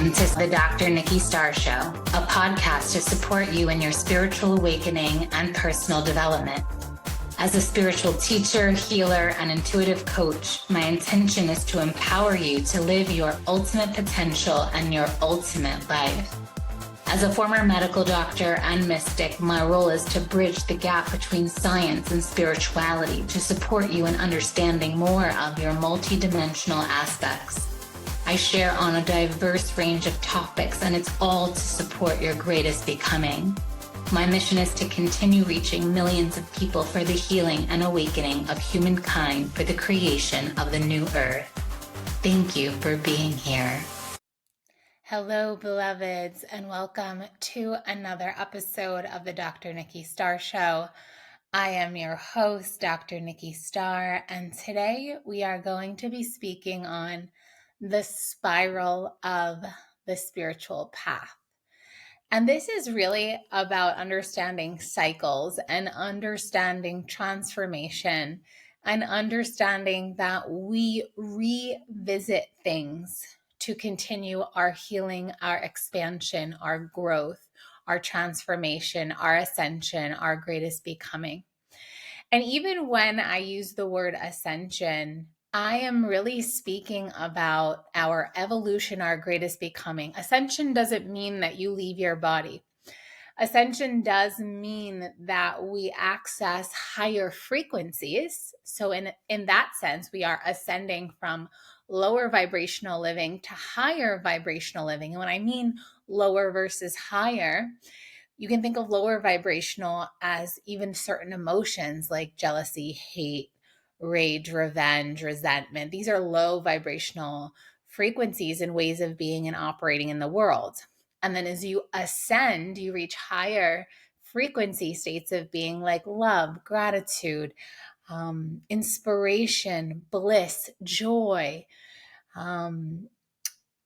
Welcome to the Dr. Nikki Starr Show, a podcast to support you in your spiritual awakening and personal development. As a spiritual teacher, healer, and intuitive coach, my intention is to empower you to live your ultimate potential and your ultimate life. As a former medical doctor and mystic, my role is to bridge the gap between science and spirituality to support you in understanding more of your multidimensional aspects. I share on a diverse range of topics, and it's all to support your greatest becoming. My mission is to continue reaching millions of people for the healing and awakening of humankind for the creation of the new earth. Thank you for being here. Hello, beloveds, and welcome to another episode of the Dr. Nikki Starr Show. I am your host, Dr. Nikki Starr, and today we are going to be speaking on the spiral of the spiritual path. And this is really about understanding cycles and understanding transformation and understanding that we revisit things to continue our healing, our expansion, our growth, our transformation, our ascension, our greatest becoming. And even when I use the word ascension, I am really speaking about our evolution, our greatest becoming. Ascension doesn't mean that you leave your body. Ascension does mean that we access higher frequencies. So in that sense, we are ascending from lower vibrational living to higher vibrational living. And when I mean lower versus higher, you can think of lower vibrational as even certain emotions like jealousy, hate, rage, revenge, resentment. These are low vibrational frequencies and ways of being and operating in the world. And then as you ascend, you reach higher frequency states of being like love, gratitude, inspiration, bliss, joy,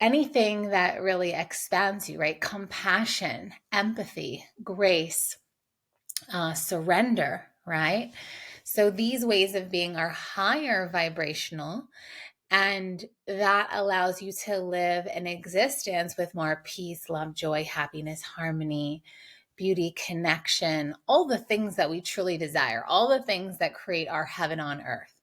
anything that really expands you, right? Compassion, empathy, grace, surrender, right? So these ways of being are higher vibrational, and that allows you to live an existence with more peace, love, joy, happiness, harmony, beauty, connection, all the things that we truly desire, all the things that create our heaven on earth.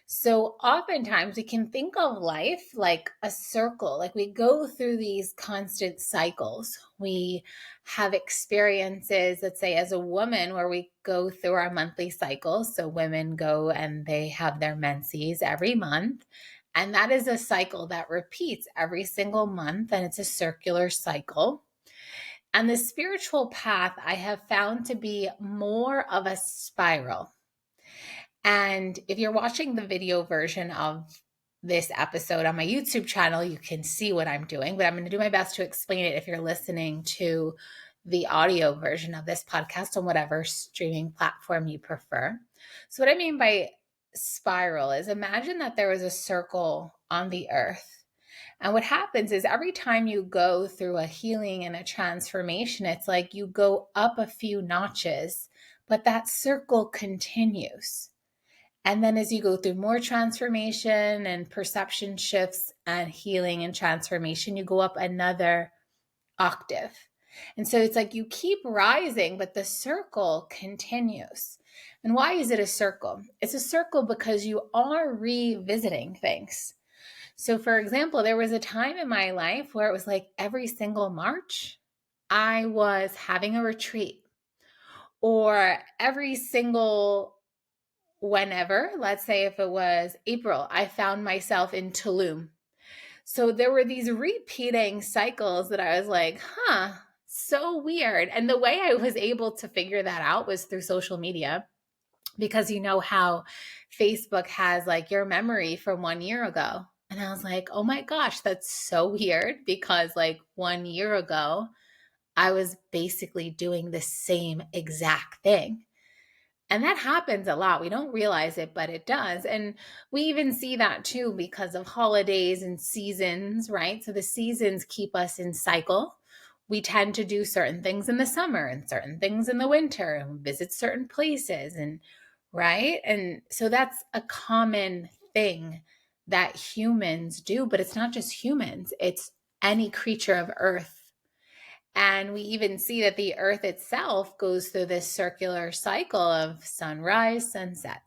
So oftentimes we can think of life like a circle, like we go through these constant cycles. We have experiences, let's say as a woman, where we go through our monthly cycles. So women go and they have their menses every month. And that is a cycle that repeats every single month. And it's a circular cycle. And the spiritual path I have found to be more of a spiral. And if you're watching the video version of this episode on my YouTube channel, you can see what I'm doing, but I'm going to do my best to explain it if you're listening to the audio version of this podcast on whatever streaming platform you prefer. So what I mean by spiral is imagine that there was a circle on the earth. And what happens is every time you go through a healing and a transformation, it's like you go up a few notches, but that circle continues. And then as you go through more transformation and perception shifts and healing and transformation, you go up another octave. And so it's like you keep rising, but the circle continues. And why is it a circle? It's a circle because you are revisiting things. So for example, there was a time in my life where it was like every single March, I was having a retreat, or every single whenever, let's say if it was April, I found myself in Tulum. So there were these repeating cycles that I was like, so weird. And the way I was able to figure that out was through social media, because you know how Facebook has like your memory from 1 year ago. And I was like, oh my gosh, that's so weird, because like 1 year ago, I was basically doing the same exact thing. And that happens a lot. We don't realize it, but it does. And we even see that too because of holidays and seasons, right? So the seasons keep us in cycle. We tend to do certain things in the summer and certain things in the winter and visit certain places, and right? And so that's a common thing that humans do, but it's not just humans. It's any creature of earth. And we even see that the earth itself goes through this circular cycle of sunrise, sunset,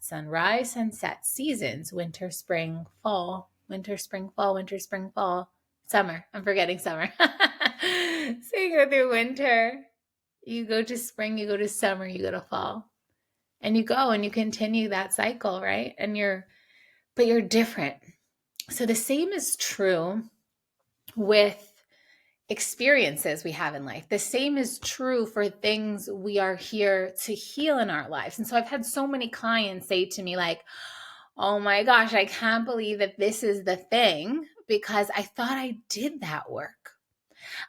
seasons, winter, spring, fall, winter, spring, fall, winter, spring, fall, summer. I'm forgetting summer. So you go through winter, you go to spring, you go to summer, you go to fall. And you go and you continue that cycle, right? But you're different. So the same is true with experiences we have in life. The same is true for things we are here to heal in our lives. And so I've had so many clients say to me like, oh my gosh, I can't believe that this is the thing because I thought I did that work.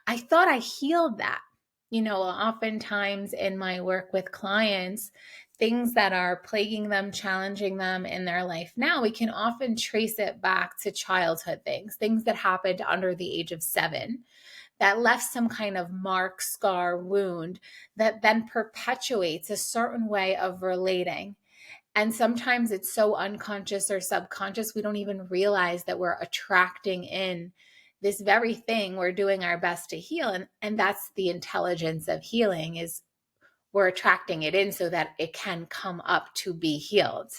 I thought I healed that. Oftentimes in my work with clients, things that are plaguing them, challenging them in their life now, we can often trace it back to childhood things that happened under the age of 7 that left some kind of mark, scar, wound that then perpetuates a certain way of relating. And sometimes it's so unconscious or subconscious, we don't even realize that we're attracting in this very thing we're doing our best to heal. And that's the intelligence of healing, is we're attracting it in so that it can come up to be healed.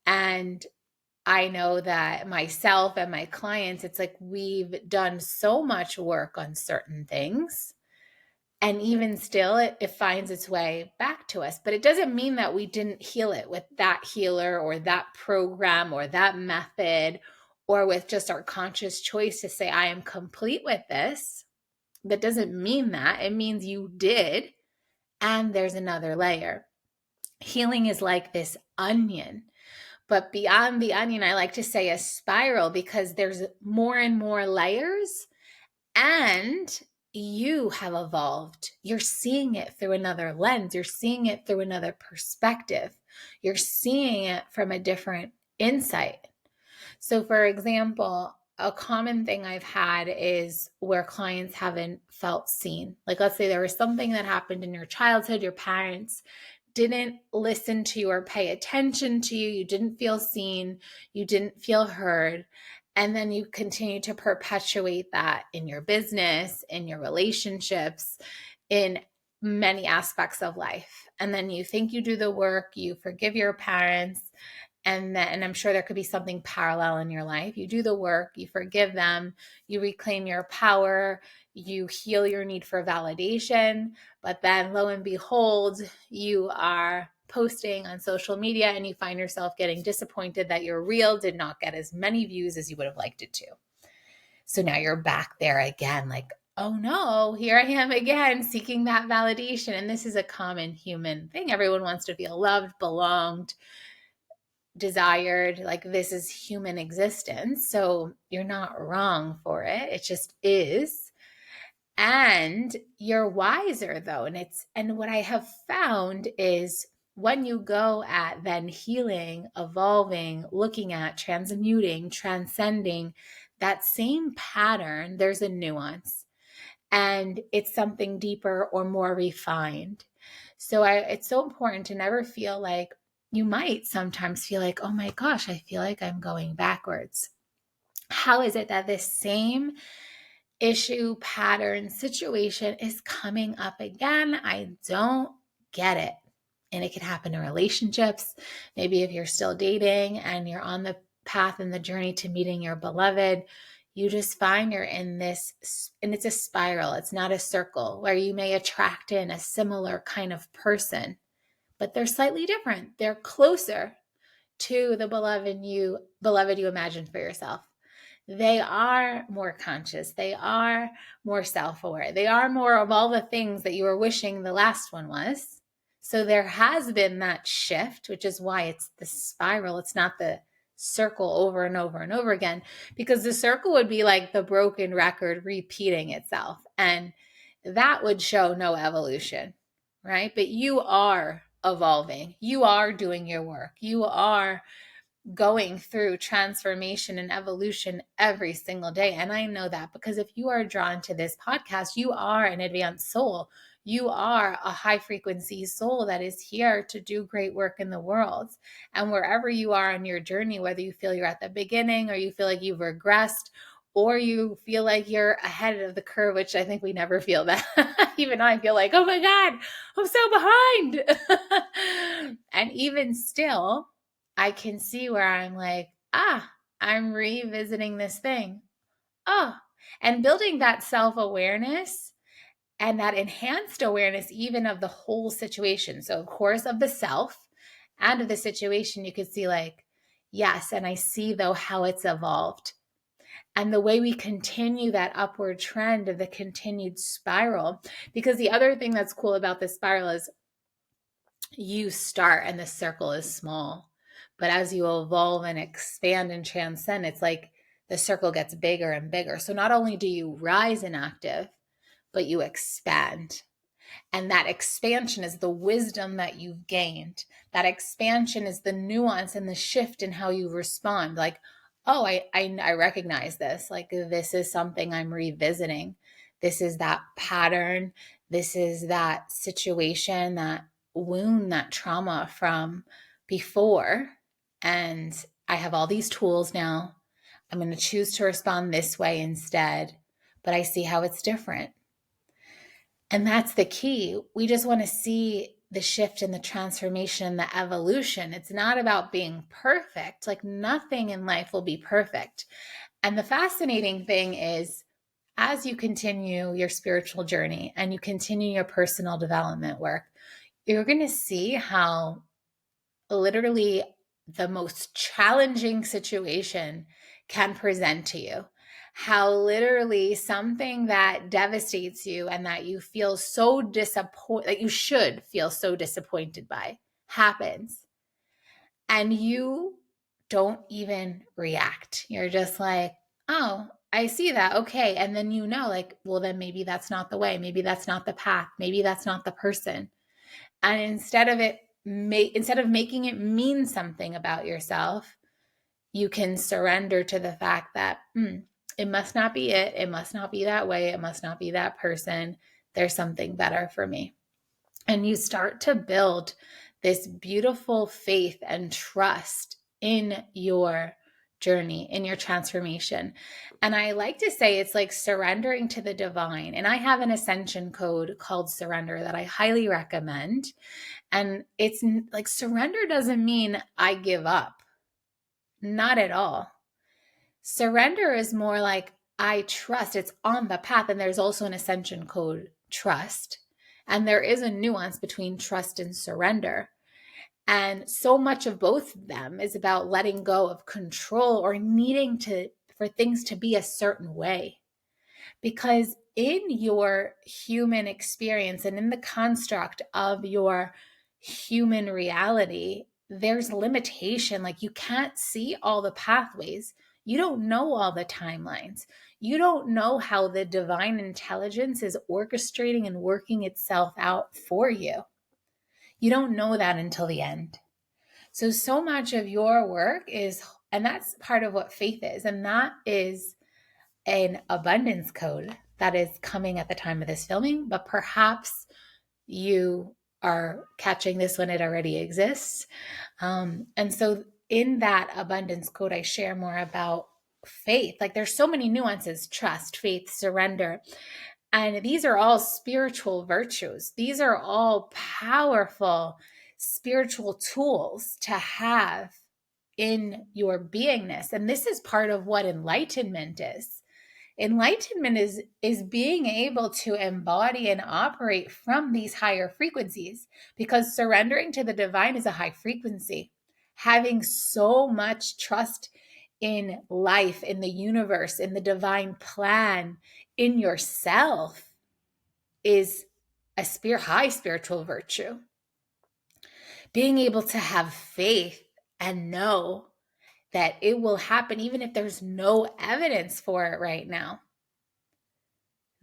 And I know that myself and my clients, it's like we've done so much work on certain things, and even still it finds its way back to us. But it doesn't mean that we didn't heal it with that healer or that program or that method, or with just our conscious choice to say, I am complete with this. That doesn't mean that. It means you did, and there's another layer. Healing is like this onion. But beyond the onion, I like to say a spiral, because there's more and more layers, and you have evolved. You're seeing it through another lens. You're seeing it through another perspective. You're seeing it from a different insight. So for example, a common thing I've had is where clients haven't felt seen. Like, let's say there was something that happened in your childhood, your parents didn't listen to you or pay attention to you. You didn't feel seen. You didn't feel heard. And then you continue to perpetuate that in your business, in your relationships, in many aspects of life. And then you think you do the work, you forgive your parents, and I'm sure there could be something parallel in your life. You do the work, you forgive them, you reclaim your power, you heal your need for validation, but then lo and behold, you are posting on social media and you find yourself getting disappointed that your reel did not get as many views as you would have liked it to. So now you're back there again, like, oh no, here I am again seeking that validation. And this is a common human thing. Everyone wants to feel loved, belonged, desired. Like, this is human existence. So you're not wrong for it. It just is. And you're wiser though. And what I have found is when you go at then healing, evolving, looking at transmuting, transcending that same pattern, there's a nuance, and it's something deeper or more refined. So it's so important to never feel like, you might sometimes feel like, oh my gosh, I feel like I'm going backwards. How is it that this same issue, pattern, situation is coming up again? I don't get it. And it could happen in relationships. Maybe if you're still dating and you're on the path and the journey to meeting your beloved, you just find you're in this, and it's a spiral. It's not a circle where you may attract in a similar kind of person, but they're slightly different. They're closer to the beloved you imagined for yourself. They are more conscious. They are more self-aware. They are more of all the things that you were wishing the last one was. So there has been that shift, which is why it's the spiral. It's not the circle over and over and over again, because the circle would be like the broken record repeating itself. And that would show no evolution, right? But you are evolving. You are doing your work. You are going through transformation and evolution every single day. And I know that because if you are drawn to this podcast, you are an advanced soul. You are a high frequency soul that is here to do great work in the world. And wherever you are on your journey, whether you feel you're at the beginning or you feel like you've regressed, or you feel like you're ahead of the curve, which I think we never feel that. Even I feel like, oh my God, I'm so behind. And even still, I can see where I'm like, I'm revisiting this thing. Oh, and building that self-awareness and that enhanced awareness, even of the whole situation. So, of course, of the self and of the situation, you could see like, yes, and I see though how it's evolved. And the way we continue that upward trend of the continued spiral, because the other thing that's cool about this spiral is you start and the circle is small. But as you evolve and expand and transcend, it's like the circle gets bigger and bigger. So not only do you rise in active, but you expand. And that expansion is the wisdom that you've gained. That expansion is the nuance and the shift in how you respond. Like, oh, I recognize this. Like, this is something I'm revisiting. This is that pattern. This is that situation, that wound, that trauma from before. And I have all these tools now. I'm going to choose to respond this way instead. But I see how it's different. And that's the key. We just want to see the shift and the transformation, the evolution. It's not about being perfect. Like nothing in life will be perfect. And the fascinating thing is, as you continue your spiritual journey and you continue your personal development work, you're going to see how literally the most challenging situation can present to you. How literally something that devastates you and that you feel so disappointed, that you should feel so disappointed by, happens. And you don't even react. You're just like, oh, I see that. Okay. And then you know, like, well, then maybe that's not the way. Maybe that's not the path. Maybe that's not the person. And instead of making it mean something about yourself, you can surrender to the fact that it must not be it. It must not be that way. It must not be that person. There's something better for me. And you start to build this beautiful faith and trust in your journey, in your transformation. And I like to say it's like surrendering to the divine. And I have an Ascension Code called Surrender that I highly recommend. And it's like surrender doesn't mean I give up. Not at all. Surrender is more like I trust. It's on the path. And there's also an Ascension Code, trust. And there is a nuance between trust and surrender. And so much of both of them is about letting go of control or needing for things to be a certain way. Because in your human experience and in the construct of your human reality, there's limitation. Like you can't see all the pathways. You don't know all the timelines. You don't know how the divine intelligence is orchestrating and working itself out for you. You don't know that until the end. So much of your work is, and that's part of what faith is, and that is an abundance code that is coming at the time of this filming, but perhaps you are catching this when it already exists. And so in that abundance code, I share more about faith. Like there's so many nuances: trust, faith, surrender. And these are all spiritual virtues. These are all powerful spiritual tools to have in your beingness. And this is part of what enlightenment is. Enlightenment is being able to embody and operate from these higher frequencies, because surrendering to the divine is a high frequency. Having so much trust in life, in the universe, in the divine plan, in yourself is a high spiritual virtue. Being able to have faith and know that it will happen even if there's no evidence for it right now.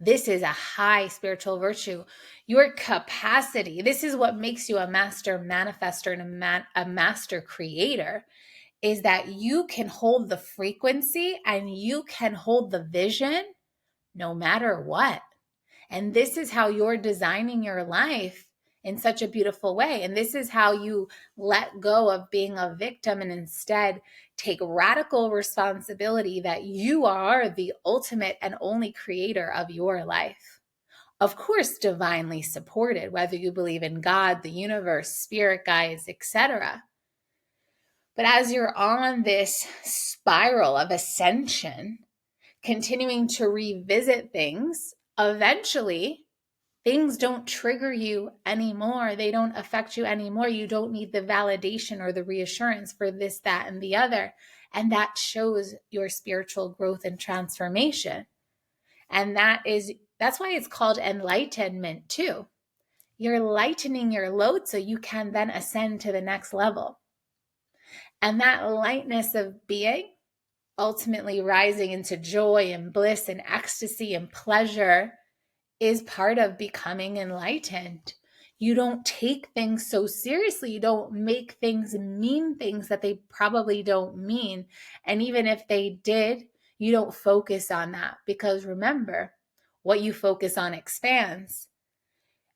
This is a high spiritual virtue. Your capacity, this is what makes you a master manifester and a master creator, is that you can hold the frequency and you can hold the vision no matter what. And this is how you're designing your life in such a beautiful way. And this is how you let go of being a victim and instead take radical responsibility that you are the ultimate and only creator of your life. Of course, divinely supported, whether you believe in God, the universe, spirit guides, etc. But as you're on this spiral of ascension, continuing to revisit things, eventually things don't trigger you anymore. They don't affect you anymore. You don't need the validation or the reassurance for this, that, and the other. And that shows your spiritual growth and transformation. And that's why it's called enlightenment too. You're lightening your load so you can then ascend to the next level. And that lightness of being, ultimately rising into joy and bliss and ecstasy and pleasure, is part of becoming enlightened. You don't take things so seriously. You don't make things mean things that they probably don't mean. And even if they did, you don't focus on that, because remember, what you focus on expands.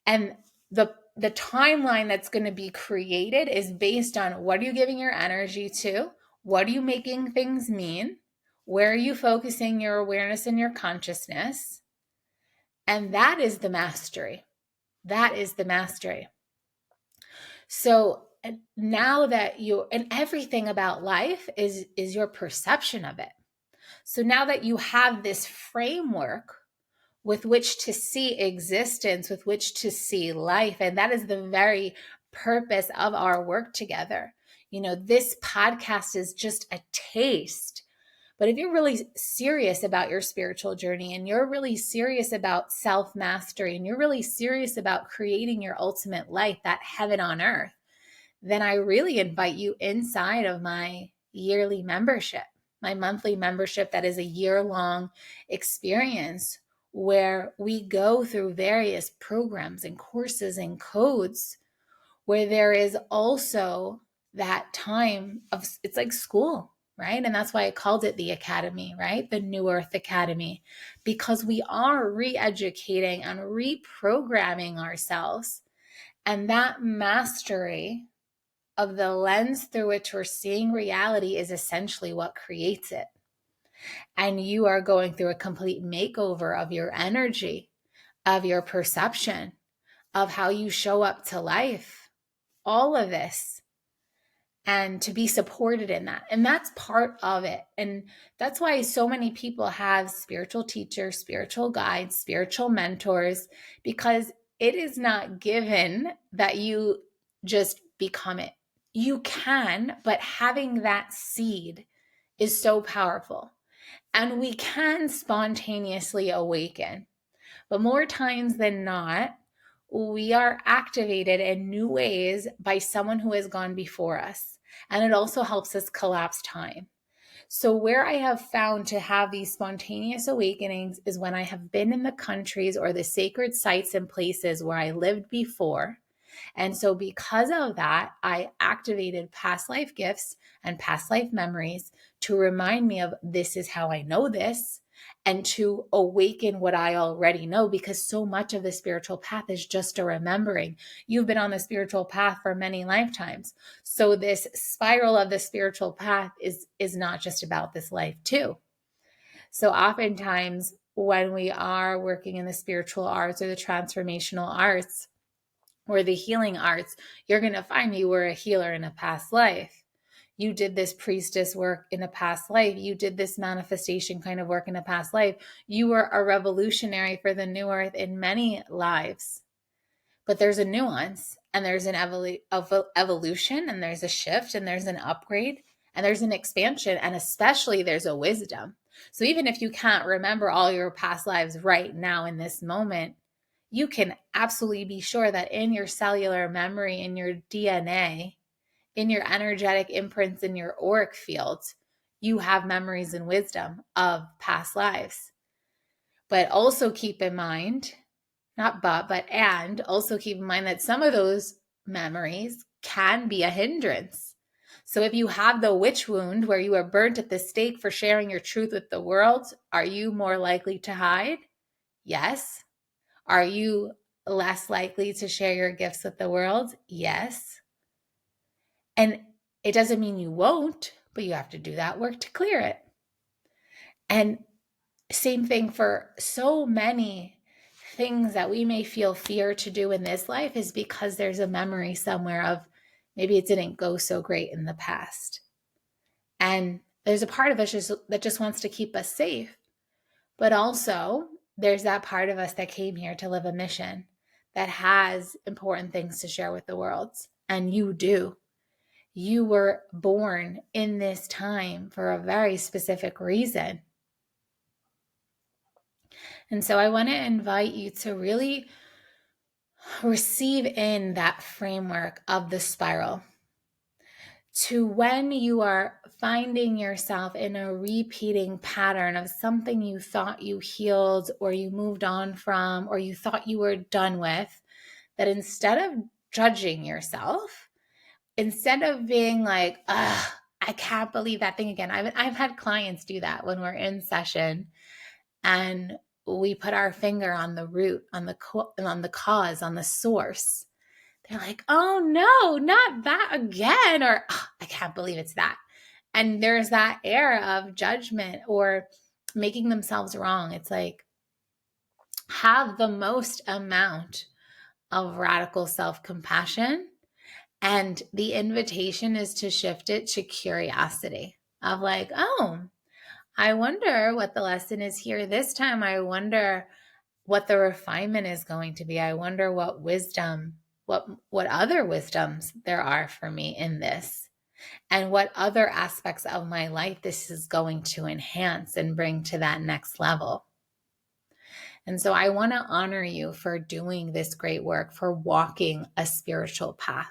And the timeline that's going to be created is based on what are you giving your energy to? What are you making things mean? Where are you focusing your awareness and your consciousness? And that is the mastery. That is the mastery. So now that and everything about life is your perception of it. So now that you have this framework with which to see existence, with which to see life, and that is the very purpose of our work together. This podcast is just a taste. But if you're really serious about your spiritual journey, and you're really serious about self-mastery, and you're really serious about creating your ultimate life, that heaven on earth, then I really invite you inside of my yearly membership, my monthly membership that is a year-long experience where we go through various programs and courses and codes, where there is also that time of, it's like school, right? And that's why I called it the Academy, right? The New Earth Academy, because we are re-educating and reprogramming ourselves. And that mastery of the lens through which we're seeing reality is essentially what creates it. And you are going through a complete makeover of your energy, of your perception, of how you show up to life, all of this. And to be supported in that. And that's part of it. And that's why so many people have spiritual teachers, spiritual guides, spiritual mentors, because it is not given that you just become it. You can, but having that seed is so powerful. And we can spontaneously awaken. But more times than not, we are activated in new ways by someone who has gone before us. And it also helps us collapse time. So where I have found to have these spontaneous awakenings is when I have been in the countries or the sacred sites and places where I lived before. And so because of that, I activated past life gifts and past life memories to remind me of this is how I know this, and to awaken what I already know, because so much of the spiritual path is just a remembering. You've been on the spiritual path for many lifetimes. So this spiral of the spiritual path is not just about this life too. So oftentimes when we are working in the spiritual arts or the transformational arts or the healing arts, you're going to find you were a healer in a past life. You did this priestess work in a past life. You did this manifestation kind of work in a past life. You were a revolutionary for the new earth in many lives. But there's a nuance, and there's an evolution, and there's a shift, and there's an upgrade, and there's an expansion, and especially there's a wisdom. So even if you can't remember all your past lives right now in this moment, you can absolutely be sure that in your cellular memory, in your DNA, in your energetic imprints, in your auric fields, you have memories and wisdom of past lives. But also keep in mind, and also keep in mind that some of those memories can be a hindrance. So if you have the witch wound where you were burnt at the stake for sharing your truth with the world, are you more likely to hide? Yes. Are you less likely to share your gifts with the world? Yes. And it doesn't mean you won't, but you have to do that work to clear it. And same thing for so many things that we may feel fear to do in this life is because there's a memory somewhere of maybe it didn't go so great in the past. And there's a part of us that just wants to keep us safe. But also there's that part of us that came here to live a mission that has important things to share with the world. And you do. You were born in this time for a very specific reason. And so I want to invite you to really receive in that framework of the spiral. To when you are finding yourself in a repeating pattern of something you thought you healed or you moved on from or you thought you were done with, that instead of judging yourself, instead of being like, I can't believe that thing again. I've had clients do that when we're in session and we put our finger on the root, on the cause, on the source. They're like, oh no, not that again. Or I can't believe it's that. And there's that air of judgment or making themselves wrong. It's like, have the most amount of radical self-compassion. And the invitation is to shift it to curiosity of like, oh, I wonder what the lesson is here this time. I wonder what the refinement is going to be. I wonder what wisdom, what other wisdoms there are for me in this, and what other aspects of my life this is going to enhance and bring to that next level. And so I want to honor you for doing this great work, for walking a spiritual path.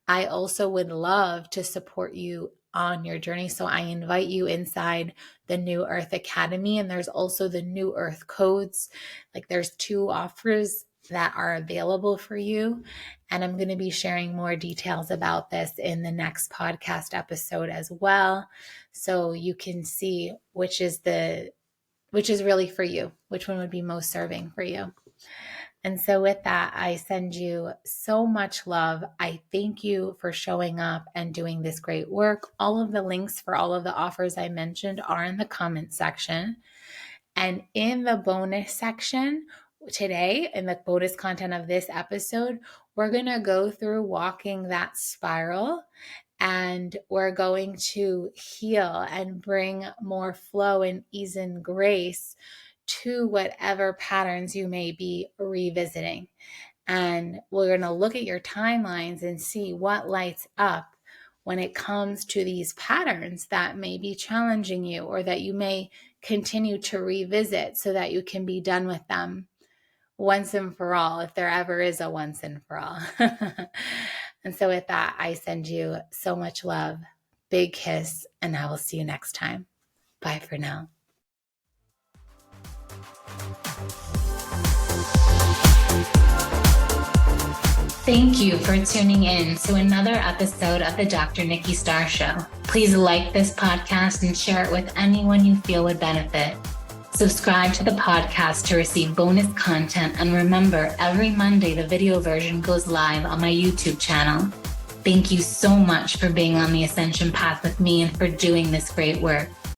I also would love to support you on your journey. So I invite you inside the New Earth Academy, and there's also the New Earth Codes. Like there's 2 offers that are available for you. And I'm going to be sharing more details about this in the next podcast episode as well. So you can see which is really for you, which one would be most serving for you. And so with that, I send you so much love. I thank you for showing up and doing this great work. All of the links for all of the offers I mentioned are in the comment section. And in the bonus section today, in the bonus content of this episode, we're going to go through walking that spiral. And we're going to heal and bring more flow and ease and grace to whatever patterns you may be revisiting. And we're going to look at your timelines and see what lights up when it comes to these patterns that may be challenging you or that you may continue to revisit so that you can be done with them once and for all, if there ever is a once and for all. And so with that, I send you so much love, big kiss, and I will see you next time. Bye for now. Thank you for tuning in to another episode of the Dr. Nikki Starr Show. Please like this podcast and share it with anyone you feel would benefit. Subscribe to the podcast to receive bonus content. And remember, every Monday, the video version goes live on my YouTube channel. Thank you so much for being on the Ascension path with me and for doing this great work.